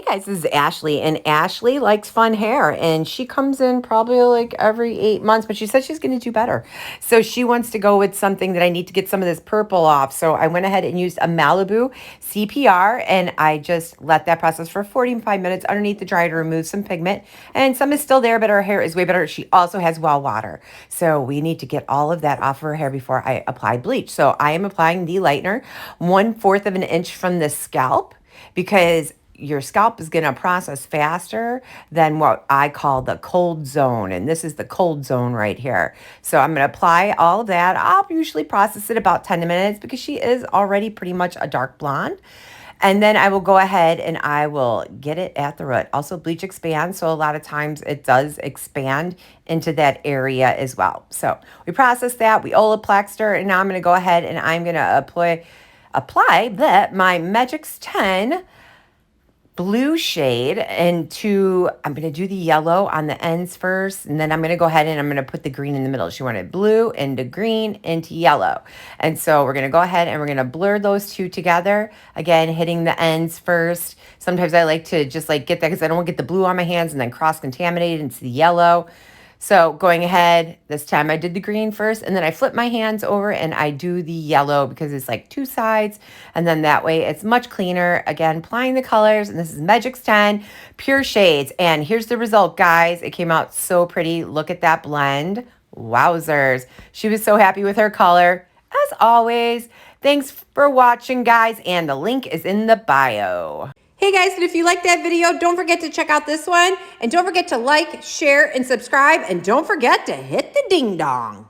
Guys, this is Ashley, and Ashley likes fun hair, and she comes in probably like every 8 months, but she says she's going to do better. So she wants to go with something that I need to get some of this purple off. So I went ahead and used a Malibu CPR, and I just let that process for 45 minutes underneath the dryer to remove some pigment, and some is still there, but her hair is way better. She also has well water. So we need to get all of that off of her hair before I apply bleach. So I am applying the lightener 1/4 of an inch from the scalp, because your scalp is going to process faster than what I call the cold zone. And this is the cold zone right here. So I'm going to apply all of that. I'll usually process it about 10 minutes because she is already pretty much a dark blonde. And then I will go ahead and I will get it at the root. Also, bleach expands, so a lot of times it does expand into that area as well. So we process that, we Olaplexed her, and now I'm going to go ahead and I'm going to apply my Magix 10 blue shade into, I'm going to do the yellow on the ends first, and then I'm going to go ahead and I'm going to put the green in the middle. She wanted blue into green into yellow. And so we're going to go ahead and we're going to blur those two together. Again, hitting the ends first. Sometimes I like to just like get that because I don't want to get the blue on my hands and then cross-contaminate into the yellow. So going ahead, this time I did the green first, and then I flip my hands over and I do the yellow because it's like two sides, and then that way it's much cleaner. Again, applying the colors, and this is Magix 10 Pure Shades, and here's the result, guys. It came out so pretty. Look at that blend. Wowzers. She was so happy with her color. As always, thanks for watching, guys, and the link is in the bio. Hey guys, and if you liked that video, don't forget to check out this one. And don't forget to like, share, and subscribe. And don't forget to hit the ding dong.